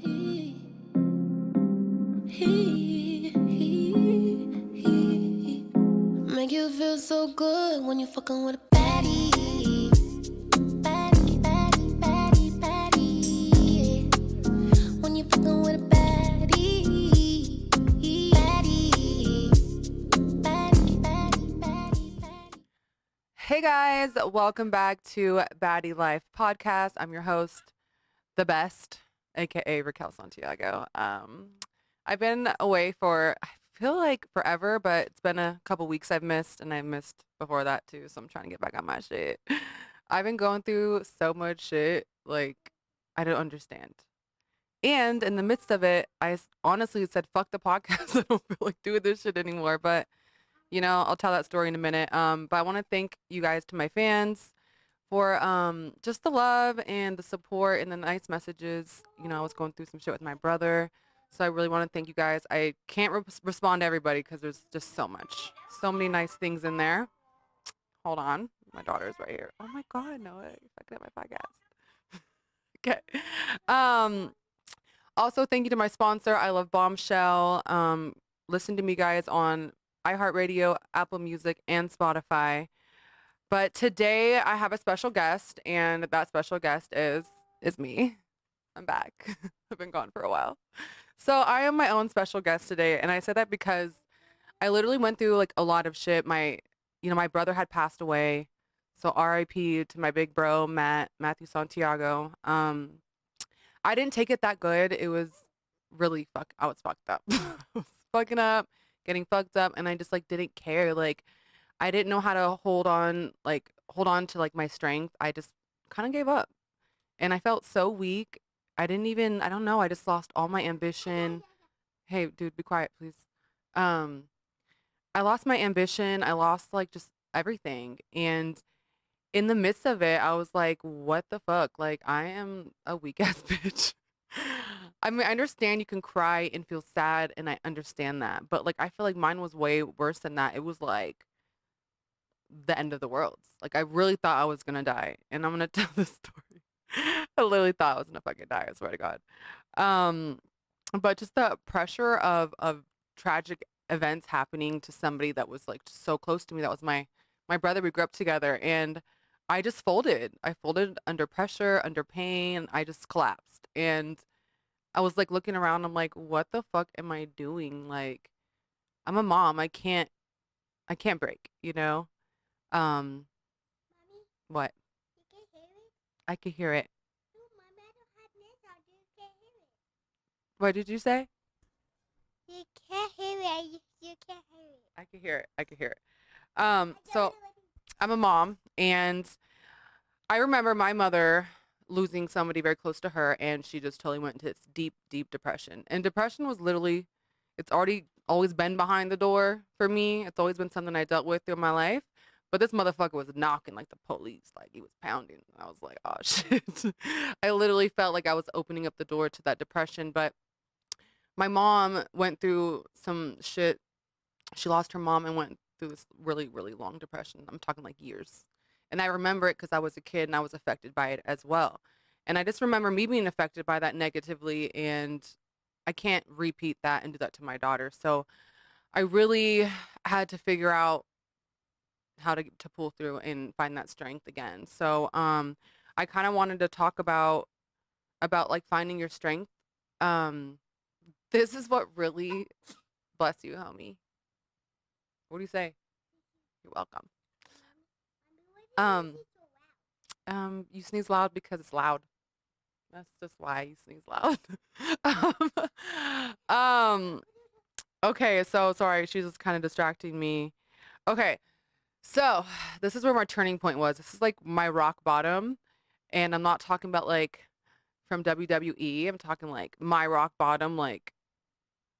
Make you feel so good when you fucking with a baddie. Baddie, baddie, baddie, baddie. When you fucking with a baddie. Baddie. Baddie, baddie, baddie, baddie. Hey guys, welcome back to Baddie Life Podcast. I'm your host, the best, aka Raquel Santiago. I've been away for, I feel like forever, but it's been a couple weeks I've missed, and I missed before that too, so I'm trying to get back on my shit. I've been going through so much shit, like, I don't understand. And in the midst of it, honestly said, fuck the podcast. I don't feel like doing this shit anymore, but I'll tell that story in a minute. But I want to thank you guys, to my fans, for just the love and the support and the nice messages. I was going through some shit with my brother, so I really want to thank you guys. I can't respond to everybody because there's just so many nice things in there. Hold on, my daughter's right here. Oh my God, no way, you're fucking up my podcast. Okay. Also, thank you to my sponsor. I love Bombshell. Listen to me, guys, on iHeartRadio, Apple Music, and Spotify. But today I have a special guest, and that special guest is me. I'm back. I've been gone for a while. So I am my own special guest today, and I said that because I literally went through like a lot of shit. My brother had passed away, so R.I.P. to my big bro, Matthew Santiago. I didn't take it that good. It was really I was fucked up. I was fucking up, getting fucked up, and I just like didn't care. Like, I didn't know how to hold on to like my strength. I just kind of gave up, and I felt so weak. I don't know, I just lost all my ambition. Hey, dude, be quiet, please. I lost my ambition. I lost like just everything. And in the midst of it, I was like, what the fuck? Like, I am a weak ass bitch. I mean, I understand you can cry and feel sad, and I understand that. But like, I feel like mine was way worse than that. It was like the end of the world. Like, I really thought I was gonna die, and I'm gonna tell this story. I literally thought I was gonna fucking die. I swear to God. Um, but just the pressure of tragic events happening to somebody that was like so close to me. That was my brother. We grew up together, and I just folded. I folded under pressure, under pain. I just collapsed, and I was like looking around. I'm like, what the fuck am I doing? Like, I'm a mom. I can't break. Um, Mommy, what? you can hear it? I could hear it. No, my brother had this on. You can't hear it. What did you say? You can't hear it. You can't hear it. I could hear it. I could hear it. So I'm a mom, and I remember my mother losing somebody very close to her, and she just totally went into this deep, deep depression. And depression was literally, it's always been behind the door for me. It's always been something I dealt with through my life. But this motherfucker was knocking like the police, like he was pounding. I was like, oh shit. I literally felt like I was opening up the door to that depression. But my mom went through some shit. She lost her mom and went through this really, really long depression. I'm talking like years. And I remember it because I was a kid and I was affected by it as well. And I just remember me being affected by that negatively, and I can't repeat that and do that to my daughter. So I really had to figure out how to pull through and find that strength again. So I kind of wanted to talk about like finding your strength. Um this is what really, bless you, homie. What do you say? You're welcome. You sneeze loud because it's loud. That's just why you sneeze loud. Okay, so sorry, she's just kind of distracting me. Okay, so this is where my turning point was. This is like my rock bottom, and I'm not talking about like from WWE. I'm talking like my rock bottom. Like,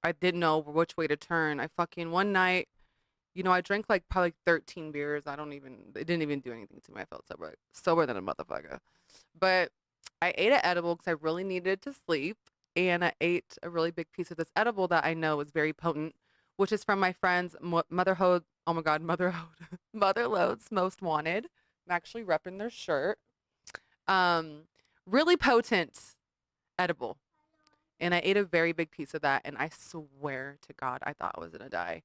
I didn't know which way to turn. I fucking one night, I drank like probably 13 beers. It didn't even do anything to me. I felt sober than a motherfucker. But I ate an edible because I really needed to sleep. And I ate a really big piece of this edible that I know is very potent, which is from my friend's Motherhood. Oh my God, Motherload's Most Wanted. I'm actually repping their shirt. Really potent edible. And I ate a very big piece of that, and I swear to God, I thought I was gonna die.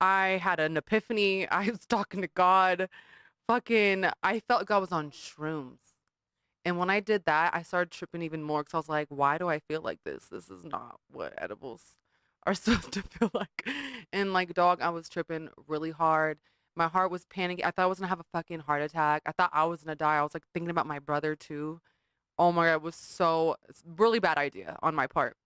I had an epiphany. I was talking to God. Fucking, I felt God was on shrooms. And when I did that, I started tripping even more because I was like, why do I feel like this? This is not what edibles are supposed to feel like. And like, dog, I was tripping really hard. My heart was panicking. I thought I was gonna have a fucking heart attack. I thought I was gonna die. I was like thinking about my brother too. Oh my God, it was it's really bad idea on my part.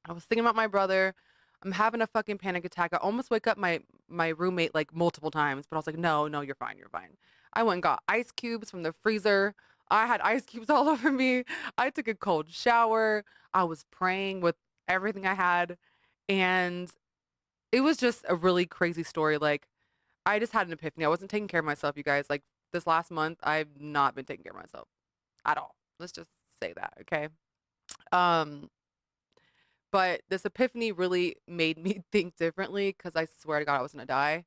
I was thinking about my brother. I'm having a fucking panic attack. I almost wake up my roommate like multiple times, but I was like, no, no, you're fine, you're fine. I went and got ice cubes from the freezer. I had ice cubes all over me. I took a cold shower. I was praying with everything I had, and it was just a really crazy story. Like, I just had an epiphany. I wasn't taking care of myself, you guys. Like, this last month, I've not been taking care of myself at all. Let's just say that, okay? Um, but this epiphany really made me think differently because I swear to God, I was gonna die.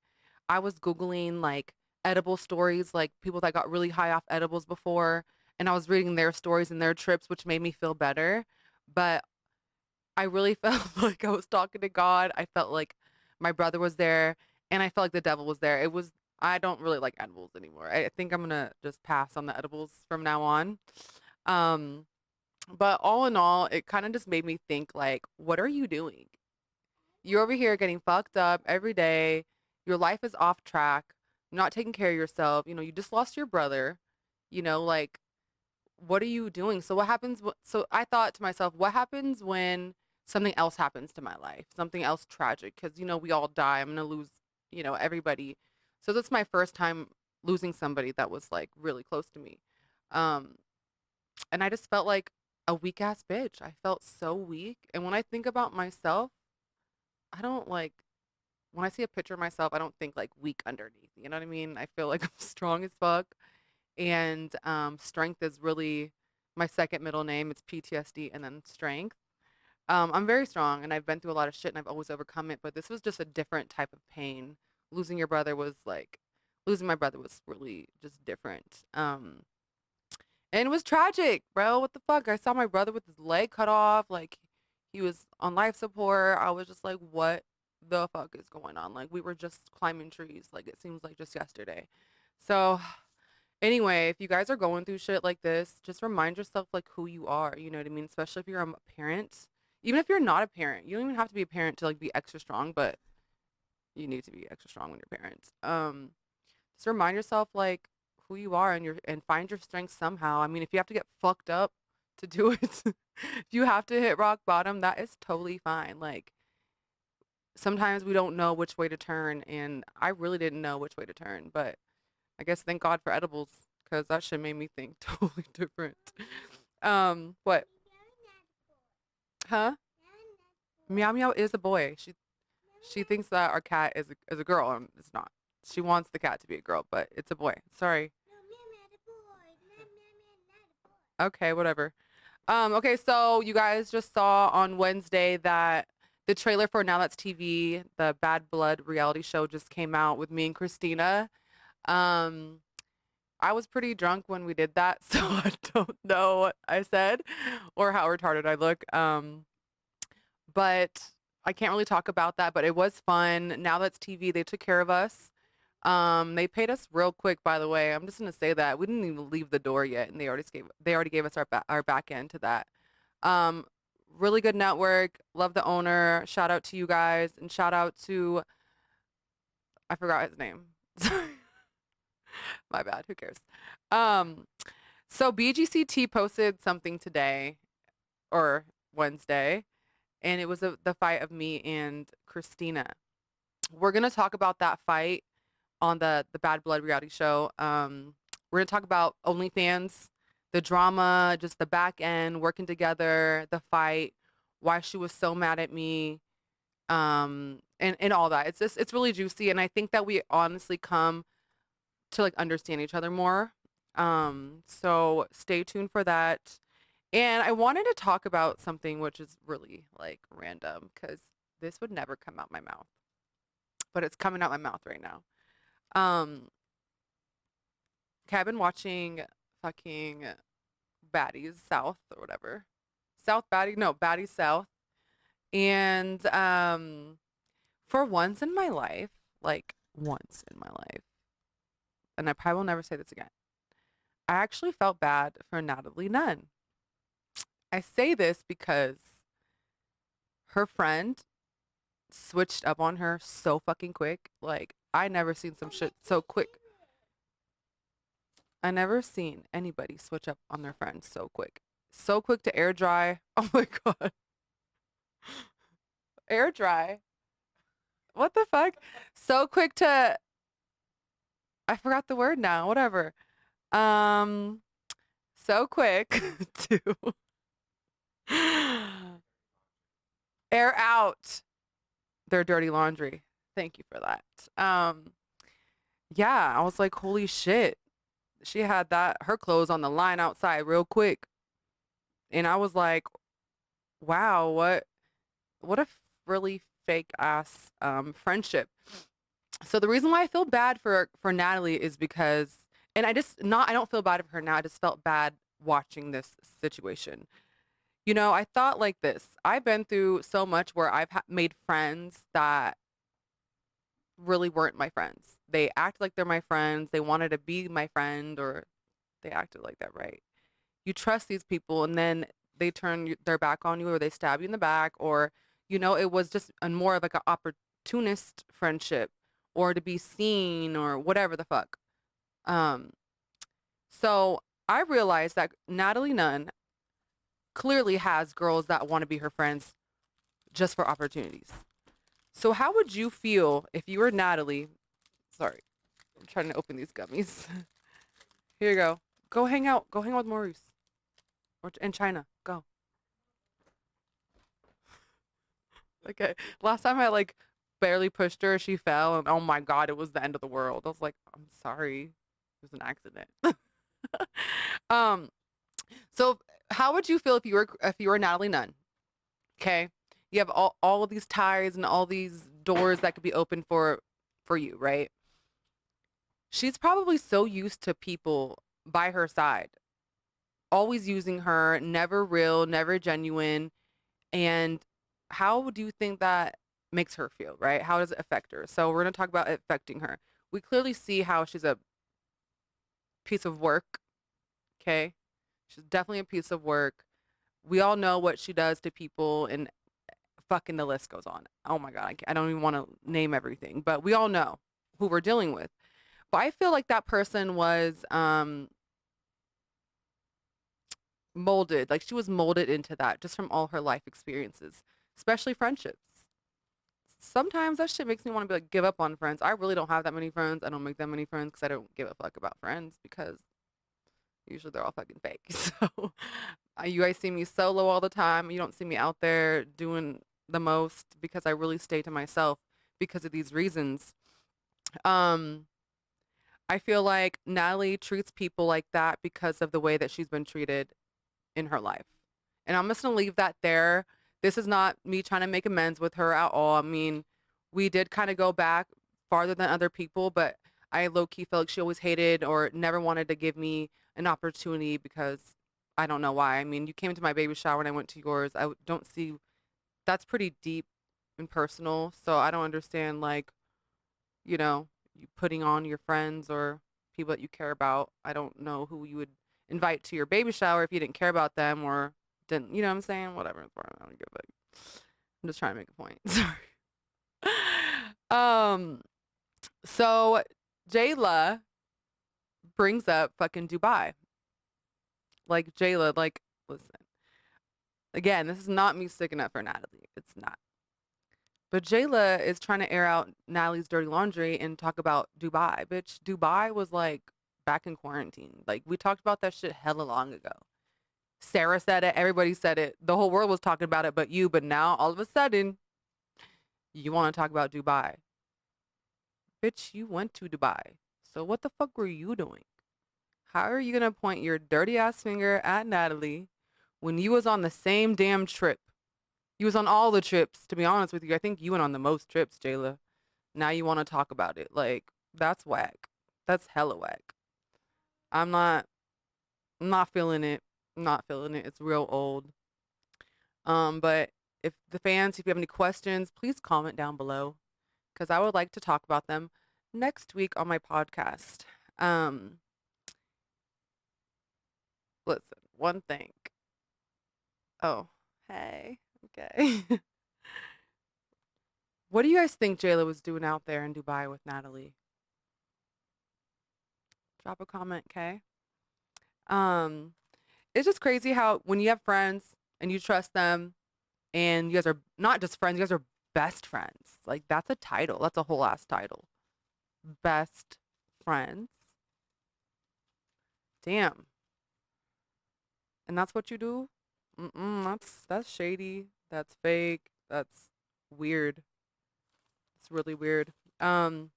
I was Googling like edible stories, like people that got really high off edibles before, and I was reading their stories and their trips, which made me feel better. But I really felt like I was talking to God. I felt like my brother was there, and I felt like the devil was there. I don't really like edibles anymore. I think I'm gonna just pass on the edibles from now on. Um, but all in all, it kind of just made me think like, what are you doing? You're over here getting fucked up every day. Your life is off track. You're not taking care of yourself. You just lost your brother. Like, what are you doing? So what happens? So I thought to myself, what happens when something else happens to my life? Something else tragic? Because, we all die. I'm going to lose, everybody. So that's my first time losing somebody that was like really close to me. Um, and I just felt like a weak ass bitch. I felt so weak. And when I think about myself, I don't like when I see a picture of myself, I don't think like weak underneath. You know what I mean? I feel like I'm strong as fuck. And strength is really my second middle name. It's PTSD and then strength. I'm very strong and I've been through a lot of shit and I've always overcome it. But this was just a different type of pain. Losing my brother was really just different. And it was tragic, bro. What the fuck? I saw my brother with his leg cut off. Like, he was on life support. I was just like, what the fuck is going on? Like, we were just climbing trees. Like, it seems like just yesterday. So, anyway, if you guys are going through shit like this, just remind yourself, like, who you are. You know what I mean? Especially if you're a parent. Even if you're not a parent, you don't even have to be a parent to, like, be extra strong, but you need to be extra strong when you're parents. Just remind yourself like who you are and find your strength somehow. I mean, if you have to get fucked up to do it, if you have to hit rock bottom, that is totally fine. Like sometimes we don't know which way to turn, and I really didn't know which way to turn, but I guess thank God for edibles because that shit made me think totally different. What? Huh? Meow Meow is a boy. She thinks that our cat is a girl, and it's not. She wants the cat to be a girl, but it's a boy. Sorry. Okay, whatever. Okay, so you guys just saw on Wednesday that the trailer for Now That's TV, the Bad Blood reality show, just came out with me and Christina. Um, I was pretty drunk when we did that, so I don't know what I said or how retarded I look. But I can't really talk about that, but it was fun. Now That's TV, they took care of us. They paid us real quick, by the way. I'm just gonna say that we didn't even leave the door yet, and they already gave us our back end to that. Um, really good network. Love the owner. Shout out to you guys, and shout out to I forgot his name. Sorry, my bad. Who cares? Um, so BGCT posted something today or Wednesday, and it was the fight of me and Christina. We're gonna talk about that fight on the Bad Blood reality show. We're gonna talk about OnlyFans, the drama, just the back end, working together, the fight, why she was so mad at me, and all that. It's really juicy, and I think that we honestly come to like understand each other more. So stay tuned for that. And I wanted to talk about something which is really like random because this would never come out my mouth, but it's coming out my mouth right now. Um, Okay, I've been watching fucking Baddies South or whatever. South Baddie? No, Baddie South. And for once in my life, like once in my life, and I probably will never say this again, I actually felt bad for Natalie Nunn. I say this because her friend switched up on her so fucking quick. Like, I never seen some shit so quick. I never seen anybody switch up on their friends so quick. So quick to air dry. Oh my God. Air dry. What the fuck? So quick to, I forgot the word now. Whatever. Um, so quick to air out their dirty laundry. Thank you for that. Yeah, I was like, holy shit. She had her clothes on the line outside real quick. And I was like, wow, what a really fake ass friendship. So the reason why I feel bad for Natalie is because, and I don't feel bad for her now. I just felt bad watching this situation. You know, I thought like this. I've been through so much where I've made friends that really weren't my friends. They acted like they're my friends. They wanted to be my friend, or they acted like that, right? You trust these people, and then they turn their back on you, or they stab you in the back, or, you know, it was just more of like an opportunist friendship, or to be seen, or whatever the fuck. Um, so I realized that Natalie Nunn clearly has girls that want to be her friends just for opportunities. So how would you feel if you were Natalie? Sorry, I'm trying to open these gummies. Here you go. Go hang out. Go hang out with Maurice or in China. Go. Okay. Last time I like barely pushed her, she fell, and oh my God, it was the end of the world. I was like, I'm sorry. It was an accident. um, so how would you feel if you were Natalie Nunn? Okay. You have all of these ties and all these doors that could be open for you, right? She's probably so used to people by her side, always using her, never real, never genuine. And how do you think that makes her feel, right? How does it affect her? So we're going to talk about it affecting her. We clearly see how she's a piece of work, okay? She's definitely a piece of work. We all know what she does to people, and fucking the list goes on. Oh my God, I don't even want to name everything, but we all know who we're dealing with. But I feel like that person was molded, like she was molded into that just from all her life experiences, especially friendships. Sometimes that shit makes me want to be like give up on friends. I really don't have that many friends. I don't make that many friends because I don't give a fuck about friends, because usually they're all fucking fake. So you guys see me solo all the time. You don't see me out there doing the most because I really stay to myself because of these reasons. Um, I feel like Natalie treats people like that because of the way that she's been treated in her life. And I'm just going to leave that there. This is not me trying to make amends with her at all. I mean, we did kind of go back farther than other people, but I low key felt like she always hated or never wanted to give me an opportunity because I don't know why. I mean, you came to my baby shower and I went to yours. Don't see, that's pretty deep and personal. So I don't understand, like, you know, you putting on your friends or people that you care about. I don't know who you would invite to your baby shower if you didn't care about them or didn't, you know what I'm saying? Whatever. I don't give a, I'm just trying to make a point. Sorry. Um, so Jayla brings up fucking Dubai. Like Jayla, like, listen. Again, this is not me sticking up for Natalie. It's not. But Jayla is trying to air out Natalie's dirty laundry and talk about Dubai. Bitch, Dubai was like back in quarantine. Like we talked about that shit hella long ago. Sarah said it. Everybody said it. The whole world was talking about it but you. But now all of a sudden, you want to talk about Dubai. Bitch, you went to Dubai. So what the fuck were you doing? How are you going to point your dirty ass finger at Natalie when you was on the same damn trip? You was on all the trips, to be honest with you. I think you went on the most trips, Jayla. Now you want to talk about it. Like, that's whack. That's hella whack. I'm not I'm not feeling it. I'm not feeling it. It's real old. But if if you have any questions, please comment down below because I would like to talk about them next week on my podcast. Um, Listen, one thing. Oh, hey. Okay. What do you guys think Jayla was doing out there in Dubai with Natalie? Drop a comment, okay? Um, it's just crazy how when you have friends and you trust them and you guys are not just friends, you guys are best friends. Like that's a title. That's a whole ass title. Best friends. Damn. And that's what you do? That's shady. That's fake. That's weird. It's really weird. Um,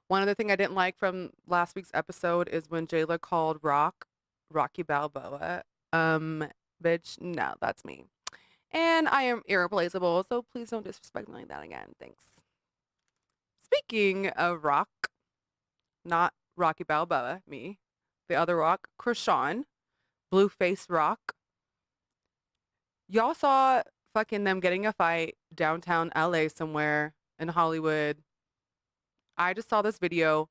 One other thing I didn't like from last week's episode is when Jayla called Rocky Balboa. Um, Bitch, no, that's me. And I am irreplaceable, so please don't disrespect me like that again. Thanks. Speaking of Rock, not Rocky Balboa, me, the other Rock, Krishan, Blueface Rock. Y'all saw fucking them getting a fight downtown LA somewhere in Hollywood. I just saw this video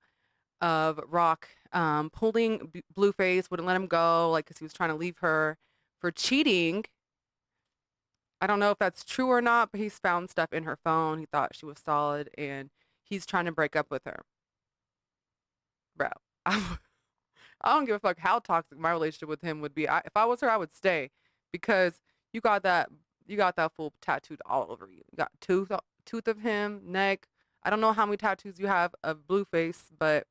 of Rock pulling Blueface, wouldn't let him go, like, because he was trying to leave her for cheating. I don't know if that's true or not, but he's found stuff in her phone. He thought she was solid, and he's trying to break up with her. Bro, I don't give a fuck how toxic my relationship with him would be. If I was her, I would stay because you got that fool tattooed all over you. You got tooth of him, neck. I don't know how many tattoos you have of Blueface, but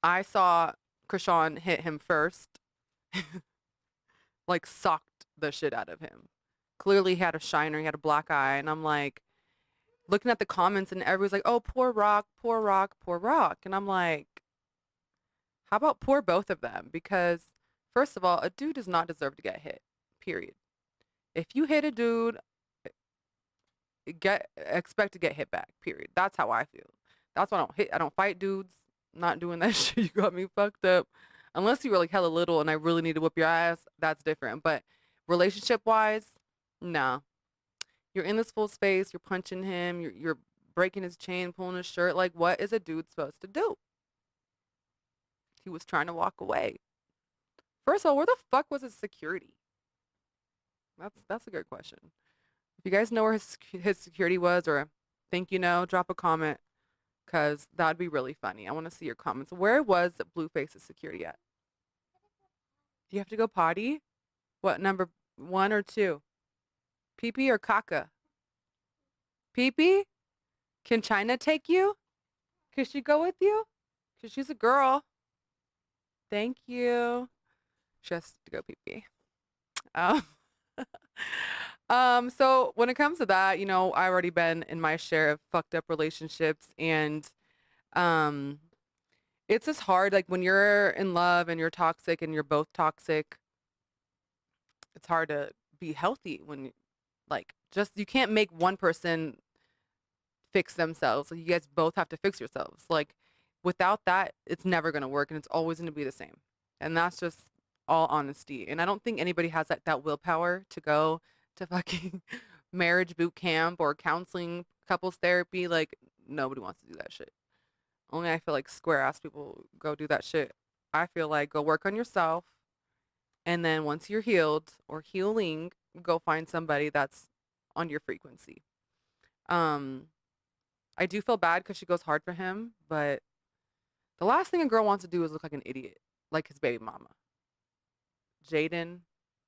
I saw Krishan hit him first, like socked the shit out of him. Clearly he had a shiner, he had a black eye, and I'm like looking at the comments and everybody's like, "Oh, poor Rock, poor Rock, poor Rock." And I'm like, how about poor both of them? Because first of all, a dude does not deserve to get hit. Period. If you hit a dude, expect to get hit back. Period. That's how I feel. That's why I don't fight dudes. I'm not doing that shit. You got me fucked up. Unless you were like hella little and I really need to whip your ass, that's different. But relationship wise, no. You're in this full space, you're punching him, you're breaking his chain, pulling his shirt. Like, what is a dude supposed to do? He was trying to walk away. First of all, where the fuck was his security? That's a good question. If you guys know where his security was or think you know, drop a comment because that'd be really funny. I want to see your comments. Where was Blueface's security at? Do you have to go potty? What, number 1 or 2? Pee-pee or caca? Pee-pee? Can China take you? Can she go with you? Because she's a girl. Thank you. She has to go pee-pee. Um, so when it comes to that, you know, I've already been in my share of fucked up relationships and um it's just hard like when you're in love and you're toxic and you're both toxic, it's hard to be healthy when like just you can't make one person fix themselves. Like, you guys both have to fix yourselves. Like without that, it's never going to work and it's always going to be the same. And that's just all honesty. And I don't think anybody has that willpower to go to fucking marriage boot camp or counseling, couples therapy. Like nobody wants to do that shit. Only I feel like square ass people go do that shit. I feel like go work on yourself. And then once you're healed or healing, go find somebody that's on your frequency. Um, I do feel bad because she goes hard for him, but the last thing a girl wants to do is look like an idiot, like his baby mama. Jaden,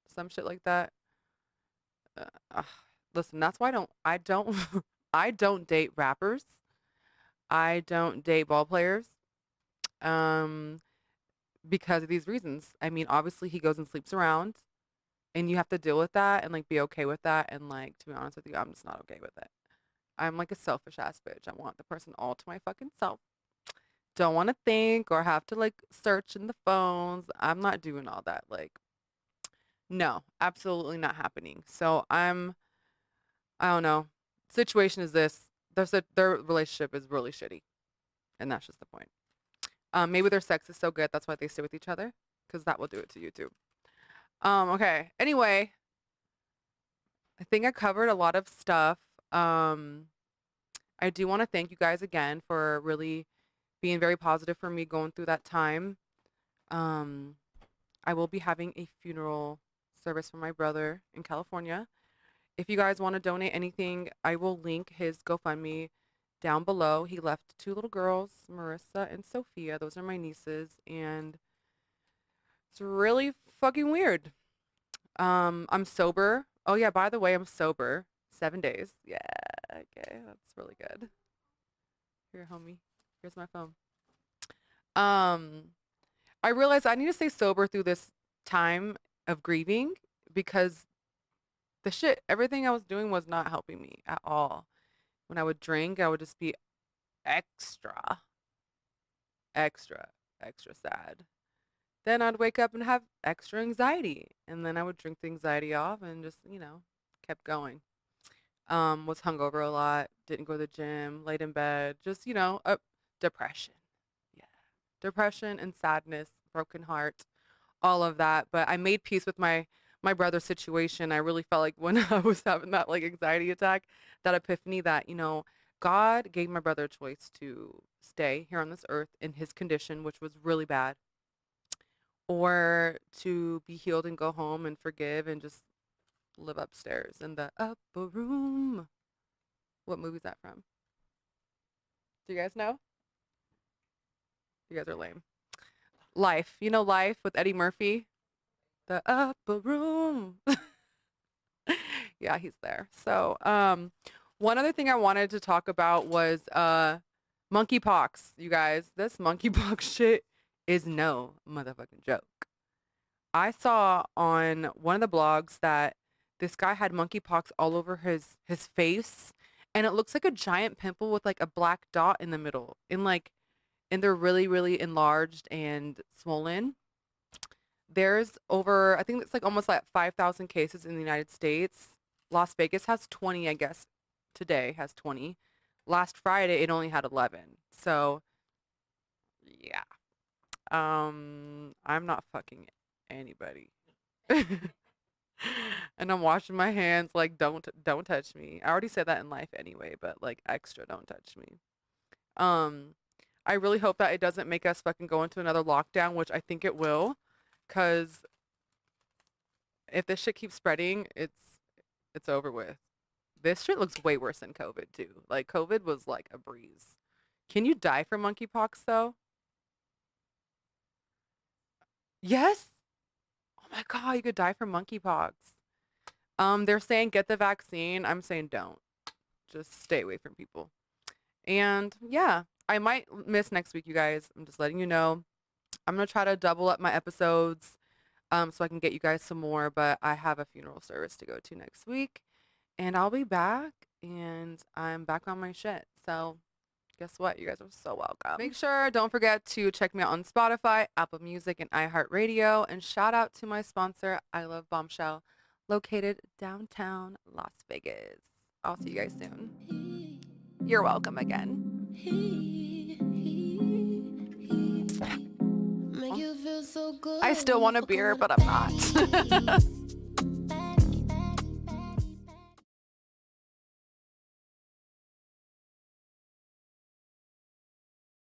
some shit like that. Uh, ugh. Listen, that's why I don't I don't date rappers. I don't date ball players. Um, because of these reasons. I mean, obviously he goes and sleeps around and you have to deal with that and like be okay with that. And like, to be honest with you, I'm just not okay with it. I'm like a selfish ass bitch. I want the person all to my fucking self. Don't want to think or have to like search in the phones. I'm not doing all that. Like, no, absolutely not happening. So I don't know. Situation is this. Their relationship is really shitty. And that's just the point. Maybe their sex is so good. That's why they stay with each other. Because that will do it to you too. Okay. Anyway, think I covered a lot of stuff. I do want to thank you guys again for really being very positive for me going through that time. Um, I will be having a funeral service for my brother in California. If you guys want to donate anything, I will link his GoFundMe down below. He left 2 little girls, Marissa and Sophia. Those are my nieces, and it's really fucking weird. I'm sober. Oh yeah, by the way, I'm sober. 7 days. Yeah, okay, that's really good. Here, homie. Here's my phone. Um, I realized I need to stay sober through this time of grieving because everything I was doing was not helping me at all. When I would drink, I would just be extra, extra, extra sad. Then I'd wake up and have extra anxiety, and then I would drink the anxiety off and just, kept going. Was hungover a lot, didn't go to the gym, laid in bed, just, depression. Yeah. Depression and sadness, broken heart, all of that. But I made peace with my brother's situation. I really felt like when I was having that like anxiety attack, that epiphany that, God gave my brother a choice to stay here on this earth in his condition, which was really bad, or to be healed and go home and forgive and just live upstairs in the upper room. What movie is that from? Do you guys know? You guys are lame. Life. You know Life with Eddie Murphy? The upper room. Yeah, he's there. So, one other thing I wanted to talk about was monkeypox, you guys. This monkeypox shit is no motherfucking joke. I saw on one of the blogs that this guy had monkeypox all over his face, and it looks like a giant pimple with like a black dot in the middle, and they're really, really enlarged and swollen. There's over, I think it's like almost like 5,000 cases in the United States. Las Vegas has 20, I guess. Today has 20. Last Friday, it only had 11. So, yeah. I'm not fucking anybody. And I'm washing my hands like don't touch me. I already said that in life anyway, but like extra don't touch me. Um, I really hope that it doesn't make us fucking go into another lockdown, which I think it will, because if this shit keeps spreading, it's over with. This shit looks way worse than COVID too. Like COVID was like a breeze. Can you die from monkeypox though? Yes. Oh my God, you could die from monkeypox. They're saying get the vaccine. I'm saying don't. Just stay away from people. And yeah, I might miss next week, you guys. I'm just letting you know. I'm gonna try to double up my episodes, so I can get you guys some more. But I have a funeral service to go to next week, and I'll be back, and I'm back on my shit. So guess what? You guys are so welcome. Make sure, don't forget to check me out on Spotify, Apple Music, and iHeartRadio. And shout out to my sponsor, I Love Bombshell, located downtown Las Vegas. I'll see you guys soon. You're welcome again. I still want a beer, but I'm not.